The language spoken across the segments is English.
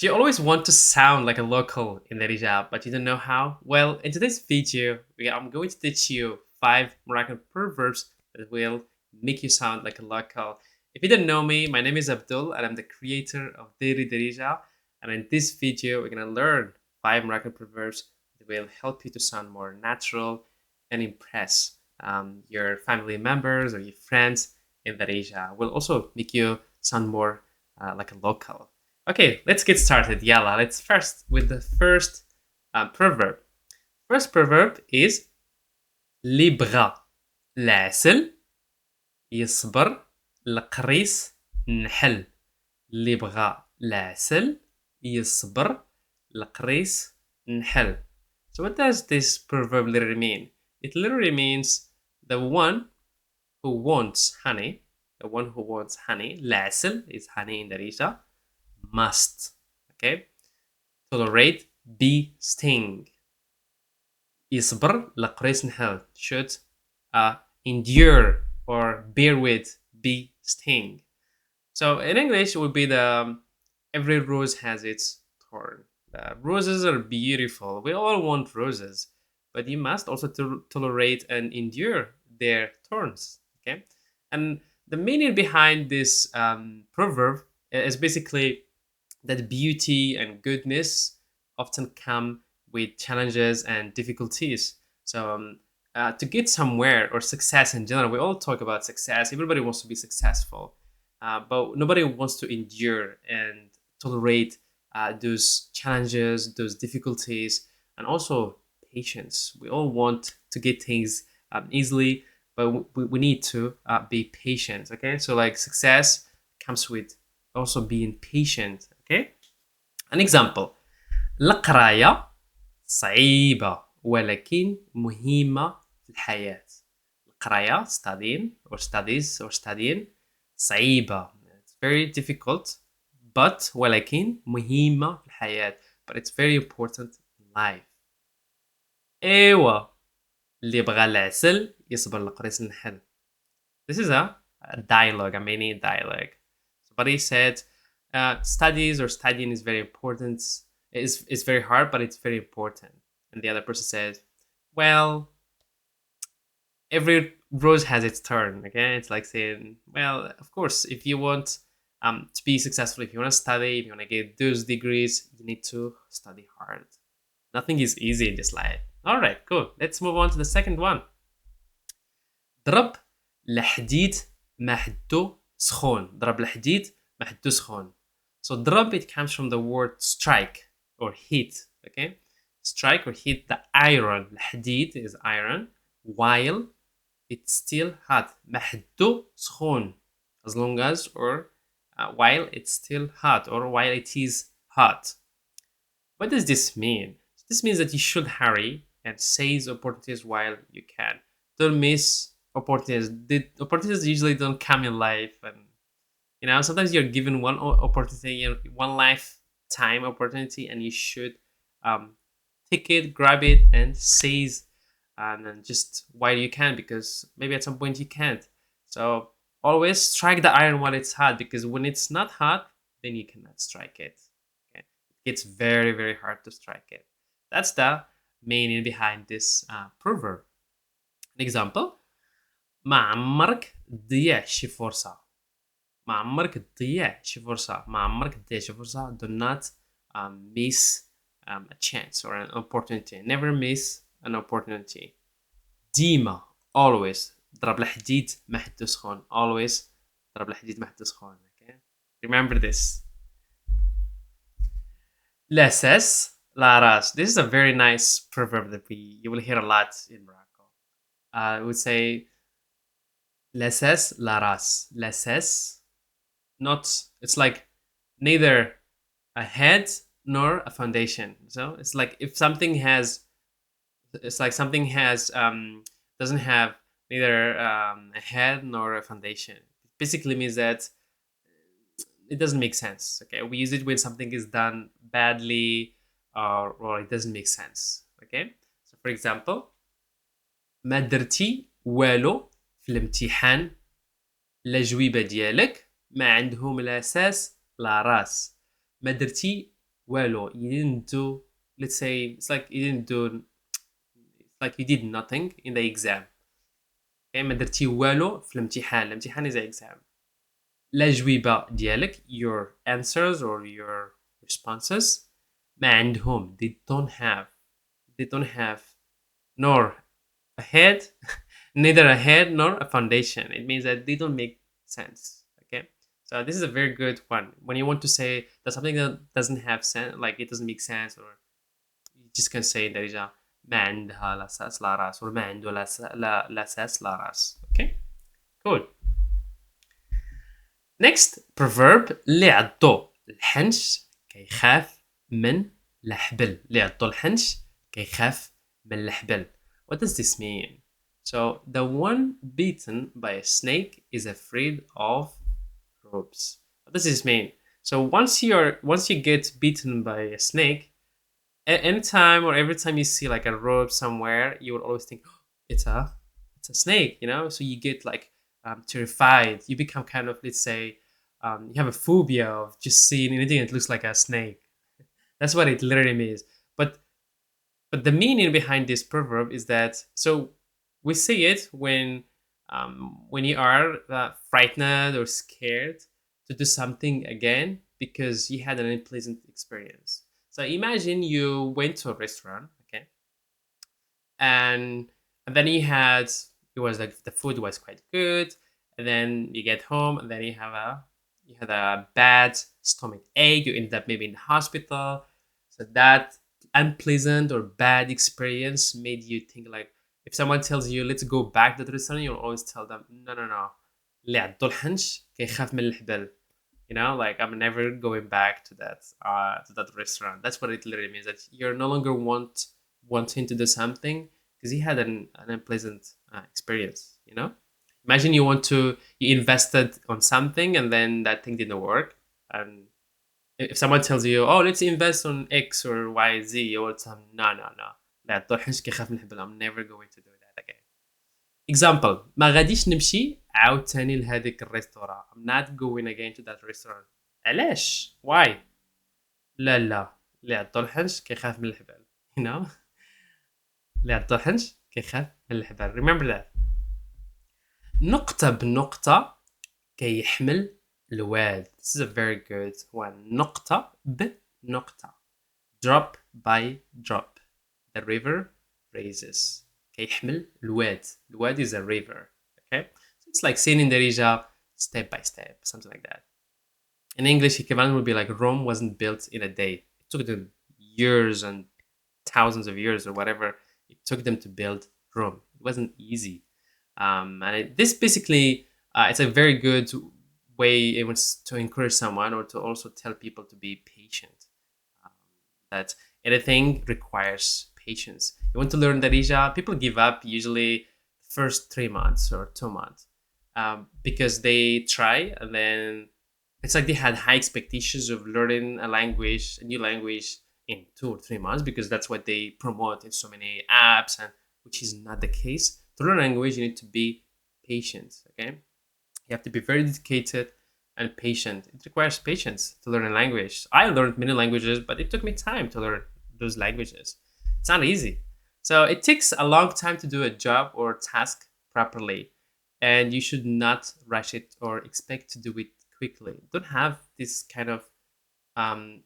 Do you always want to sound like a local in Darija, but you don't know how? Well, in today's video, I'm going to teach you 5 Moroccan proverbs that will make you sound like a local. If you don't know me, my name is Abdul, and I'm the creator of Daily Darija. And in this video, we're gonna learn 5 Moroccan proverbs that will help you to sound more natural and impress your family members or your friends in Darija. Will also make you sound more like a local. Okay, let's get started. Yalla, let's first with the first proverb. First proverb is اللي بغى العسل يصبر القريص نحل. اللي بغى العسل يصبر القريص نحل. So what does this proverb literally mean? It literally means the one who wants honey, العسل is honey in Darija, must, okay, tolerate bee sting. يصبر لقريص نحل, should endure or bear with bee sting. So in English, it would be the every rose has its thorn. The roses are beautiful. We all want roses, but you must also tolerate and endure their thorns. Okay, and the meaning behind this proverb is basically that beauty and goodness often come with challenges and difficulties. So, to get somewhere or success in general, we all talk about success. Everybody wants to be successful, but nobody wants to endure and tolerate those challenges, those difficulties, and also patience. We all want to get things easily, but we need to be patient. Okay, so like success comes with also being patient. Okay, an example: القراية صعيبة ولكن مهمة في الحياة. القراية studying or studies or studying صعيبة, it's very difficult, but ولكن مهمة في الحياة, but it's very important in life. ايوه اللي بغى العسل يصبر لقريص النحل. This is a dialogue, a mini dialogue. Somebody said studies or studying is very important. It's very hard, but it's very important. And the other person says, well, every rose has its turn. Okay, it's like saying, well, of course, if you want to be successful, if you want to study, if you want to get those degrees, you need to study hard. Nothing is easy in this life. All right, cool. Let's move on to the second one. ضرب الحديد ما حدو سخون. ضرب الحديد ما حدو سخون. So ضرب, it comes from the word strike or hit. Okay, strike or hit the iron. الحديد is iron, while it's still hot. ما حدو سخون, as long as or while it's still hot or while it is hot. What does this mean? This means that you should hurry and seize opportunities while you can. Don't miss opportunities. The opportunities usually don't come in life, and sometimes you're given one opportunity, one lifetime opportunity, and you should take it, grab it, and seize, and then just while you can, because maybe at some point you can't. So always strike the iron while it's hot, because when it's not hot, then you cannot strike it. Okay, it's very very hard to strike it. That's the meaning behind this proverb. An example: ما عمرك تضيع شي فرصة. ما عمرك تضيع شي فرصة. ما عمرك تضيع شي فرصة. Do not miss a chance or an opportunity. Never miss an opportunity. ديما, always. ضرب الحديد ما حدو سخون. Always ضرب الحديد ما حدو سخون. Okay? Remember this. الأساس لا راس. This is a very nice proverb that you will hear a lot in Morocco. I would say الأساس لا راس. الأساس, not, it's like neither a head nor a foundation. So it's like if something has, it's like something has doesn't have neither a head nor a foundation. It basically means that it doesn't make sense. Okay, we use it when something is done badly, or it doesn't make sense. Okay, so for example: ما درتي والو في الامتحان. الأجوبة ديالك ما عندهم لا أساس لا راس. ما درتي والو. You didn't do, let's say, it's like you didn't do, it's like you did nothing in the exam. Okay, ما درتي والو في الامتحان. الامتحان is an exam. الأجوبة ديالك, your answers or your responses, ما عندهم, they don't have nor a head, neither a head nor a foundation. It means that they don't make sense. Okay, so this is a very good one. When you want to say that something that doesn't have sense, like it doesn't make sense, or you just can say درجة ما عندها لا أساس لا رأس, or ما عنده لا أساس لا رأس. Okay, cool. Next proverb, اللي عضو الحنش كيخاف من الحبل. اللي عضو الحنش كيخاف من الحبل. What does this mean? So the one beaten by a snake is afraid of ropes. What does this mean? So once you get beaten by a snake, anytime or every time you see like a rope somewhere, you will always think, oh, it's a snake, you know. So you get like terrified. You become kind of, let's say, you have a phobia of just seeing anything that looks like a snake. That's what it literally means. But the meaning behind this proverb is that, so we say it when you are frightened or scared to do something again because you had an unpleasant experience. So imagine you went to a restaurant, okay, and then it was like the food was quite good, and then you get home, and then you had a bad stomach ache. You ended up maybe in the hospital. So that unpleasant or bad experience made you think like, if someone tells you let's go back to the restaurant, you'll always tell them no. اللي عضو الحنش كيخاف من الحبل. You know, like I'm never going back to that restaurant. That's what it literally means, that you're no longer wanting to do something because you had an unpleasant experience. You know, imagine you invested on something and then that thing didn't work, and if someone tells you, oh, let's invest on X or Y, Z, you will tell them, no. لا تروحش كيخاف من الحبل. I'm never going to do that again. Example, ما غاديش نمشي عاوتاني لهذيك الريستوران. I'm not going again to that restaurant. علاش؟ Why؟ لا اللي عضو الحنش كيخاف من الحبل. You know? اللي عضو الحنش كيخاف من الحبل. Remember that. نقطة بنقطة كيحمل الواد. This is a very good one. نقطة بنقطة. Drop by drop. The river raises. كيحمل الواد. الواد is a river. Okay? So it's like saying in Darija, step by step, something like that. In English, equivalent would be like Rome wasn't built in a day. It took them years and thousands of years or whatever it took them to build Rome. It wasn't easy. This basically, it's a very good way in which to encourage someone or to also tell people to be patient. That anything requires patience. You want to learn Darija, people give up usually first 3 months or 2 months because they try and then it's like they had high expectations of learning a new language in 2 or 3 months because that's what they promote in so many apps, and which is not the case. To learn language, you need to be patient. Okay, you have to be very dedicated and patient. It requires patience to learn a language. I learned many languages, but it took me time to learn those languages. It's not easy. So it takes a long time to do a job or task properly, and you should not rush it or expect to do it quickly. Don't have this kind of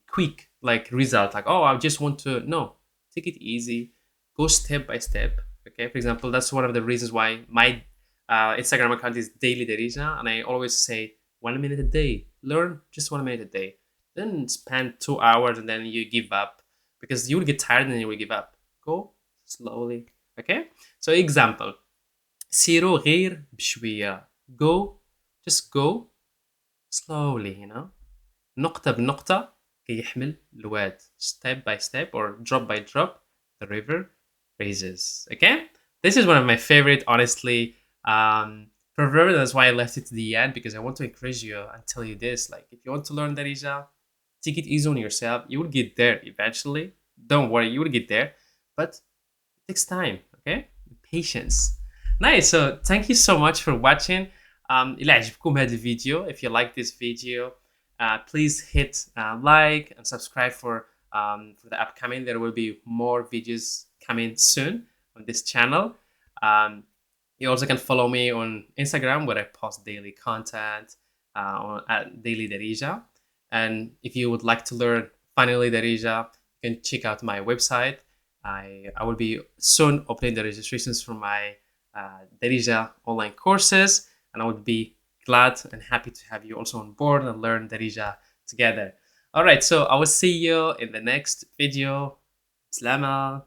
quick like result, like, oh, I just want to. No, take it easy, go step by step. Okay, for example, that's one of the reasons why my Instagram account is Daily Darija, and I always say 1 minute a day. Learn just 1 minute a day. Then spend 2 hours and then you give up because you will get tired and then you will give up. Go slowly. Okay? So example. سيروا غير بشوية. Just go slowly, you know. نقطة بنقطة كيحمل الواد. Step by step or drop by drop, the river raises. Okay? This is one of my favorite, honestly, proverb. That's why I left it to the end, because I want to encourage you and tell you this. Like, if you want to learn Darija, take it easy on yourself. You will get there eventually. Don't worry, you will get there. But it takes time, okay? Patience. Nice. So thank you so much for watching. إلا عجبكم هذا الفيديو, if you like this video, please hit like and subscribe for for the upcoming. There will be more videos coming soon on this channel. Um, you also can follow me on Instagram where I post daily content at Daily Darija. And if you would like to learn finally Darija, you can check out my website. I will be soon opening the registrations for my Darija online courses, and I would be glad and happy to have you also on board and learn Darija together. All right, so I will see you in the next video. Slama.